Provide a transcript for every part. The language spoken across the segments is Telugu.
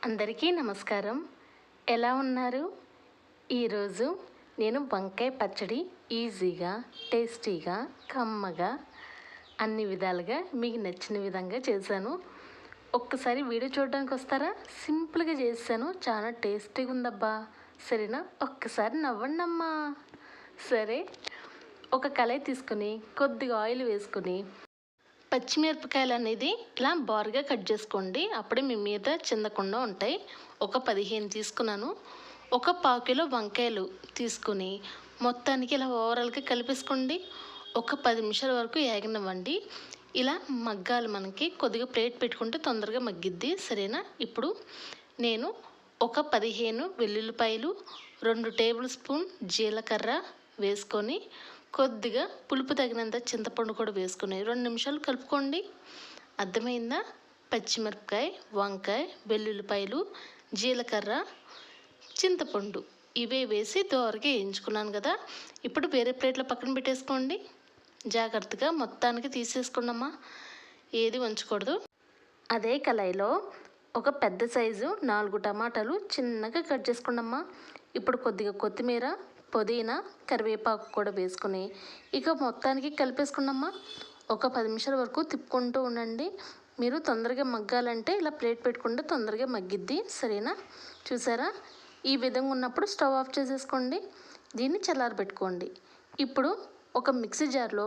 అందరికీ నమస్కారం. ఎలా ఉన్నారు? ఈరోజు నేను వంకాయ పచ్చడి ఈజీగా, టేస్టీగా, కమ్మగా అన్ని విధాలుగా మీకు నచ్చిన విధంగా చేశాను. ఒక్కసారి వీడియో చూడడానికి వస్తారా? సింపుల్గా చేశాను, చాలా టేస్టీగా ఉందబ్బా. సరేనా? ఒక్కసారి నవ్వండి అమ్మా. సరే, ఒక కళాయి తీసుకుని కొద్దిగా ఆయిల్ వేసుకుని పచ్చిమిరపకాయలు అనేది ఇలా బారుగా కట్ చేసుకోండి, అప్పుడే మీ మీద చిందకుండా ఉంటాయి. ఒక 15 తీసుకున్నాను. ఒక 1/4 కిలో వంకాయలు తీసుకుని మొత్తానికి ఇలా ఓవరాల్గా కలిపేసుకోండి. ఒక 10 నిమిషాల వరకు ఏగనివ్వండి. ఇలా మగ్గాలి మనకి. కొద్దిగా ప్లేట్ పెట్టుకుంటే తొందరగా మగ్గిద్ది. సరేనా? ఇప్పుడు నేను ఒక 15 వెల్లుల్లిపాయలు, 2 టేబుల్ స్పూన్ జీలకర్ర వేసుకొని కొద్దిగా పులుపు తగినంత చింతపండు కూడా వేసుకుని 2 నిమిషాలు కలుపుకోండి. అర్థమైందా? పచ్చిమిరపకాయ, వంకాయ, వెల్లుల్లిపాయలు, జీలకర్ర, చింతపండు ఇవే వేసి దోరగా వేయించుకున్నాను కదా. ఇప్పుడు వేరే ప్లేట్లో పక్కన పెట్టేసుకోండి. జాగ్రత్తగా మొత్తానికి తీసేసుకోండమ్మా, ఏది ఉంచకూడదు. అదే కళాయిలో ఒక పెద్ద సైజు 4 టమాటాలు చిన్నగా కట్ చేసుకోండమ్మా. ఇప్పుడు కొద్దిగా కొత్తిమీర, పుదీనా, కరివేపాకు కూడా వేసుకుని ఇక మొత్తానికి కలిపేసుకున్నామ్మా. ఒక 10 నిమిషాల వరకు తిప్పుకుంటూ ఉండండి. మీరు తొందరగా మగ్గాలంటే ఇలా ప్లేట్ పెట్టుకుంటే తొందరగా మగ్గిద్ది. సరేనా? చూసారా? ఈ విధంగా ఉన్నప్పుడు స్టవ్ ఆఫ్ చేసేసుకోండి. దీన్ని చల్లారబెట్టుకోండి. ఇప్పుడు ఒక మిక్సీ జార్లో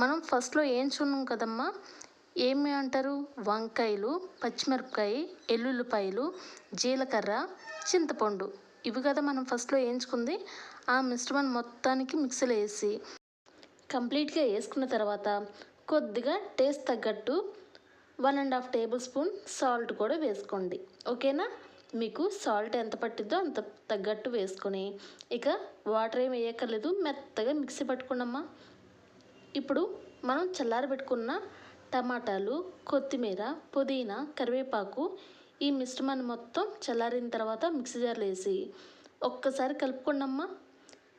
మనం ఫస్ట్లో వేయించుకున్నాం కదమ్మా, ఏమి అంటారు, వంకాయలు, పచ్చిమిరపకాయ, ఎల్లుల్లిపాయలు, జీలకర్ర, చింతపండు ఇవి కదా మనం ఫస్ట్లో వేయించుకుంది. ఆ మిశ్రమాన్ని మొత్తానికి మిక్సీలో వేసి కంప్లీట్గా వేసుకున్న తర్వాత కొద్దిగా టేస్ట్ తగ్గట్టు 1.5 టేబుల్ స్పూన్ సాల్ట్ కూడా వేసుకోండి. ఓకేనా? మీకు సాల్ట్ ఎంత పట్టిద్దో అంత తగ్గట్టు వేసుకొని ఇక వాటర్ ఏమి వేయక్కర్లేదు, మెత్తగా మిక్సీ పట్టుకున్నామా. ఇప్పుడు మనం చల్లారబెట్టుకున్న టమాటాలు, కొత్తిమీర, పుదీనా, కరివేపాకు ఈ మిశ్రమాన్ని మొత్తం చల్లారిన తర్వాత మిక్సీ జార్లో వేసి ఒక్కసారి కలుపుకోండమ్మా.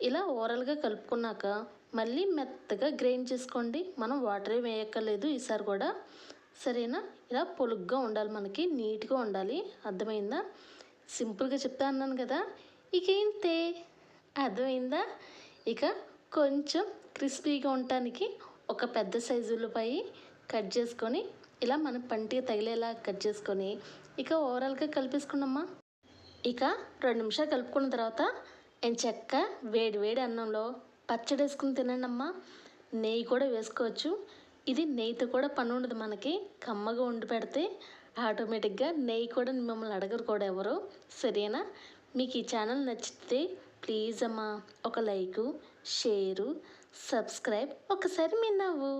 ఇలా ఓవరాల్గా కలుపుకున్నాక మళ్ళీ మెత్తగా గ్రైండ్ చేసుకోండి. మనం వాటర్ ఏమి వేయక్కర్లేదు ఈసారి కూడా. సరేనా? ఇలా పొలుగ్గా ఉండాలి, మనకి నీట్గా ఉండాలి. అర్థమైందా? సింపుల్గా చెప్తా అన్నాను కదా. ఇక ఇంతే. అర్థమైందా? ఇక కొంచెం క్రిస్పీగా ఉండటానికి ఒక పెద్ద సైజు ఉల్లిపాయ కట్ చేసుకొని ఇలా మన పంటికి తగిలేలా కట్ చేసుకొని ఇక ఓవరాల్గా కలిపేసుకున్నామ్మా. ఇక 2 నిమిషాలు కలుపుకున్న తర్వాత ఎంచక్క వేడి వేడి అన్నంలో పచ్చడి వేసుకుని తినండి అమ్మా. నెయ్యి కూడా వేసుకోవచ్చు. ఇది నెయ్యితో కూడా పని ఉండదు మనకి. కమ్మగా వండి పెడితే ఆటోమేటిక్గా నెయ్యి కూడా మిమ్మల్ని అడగరు కూడా ఎవరు. సరేనా? మీకు ఈ ఛానల్ నచ్చితే ప్లీజ్ అమ్మా ఒక లైకు, షేరు, సబ్స్క్రైబ్, ఒకసారి మీ నవ్వు.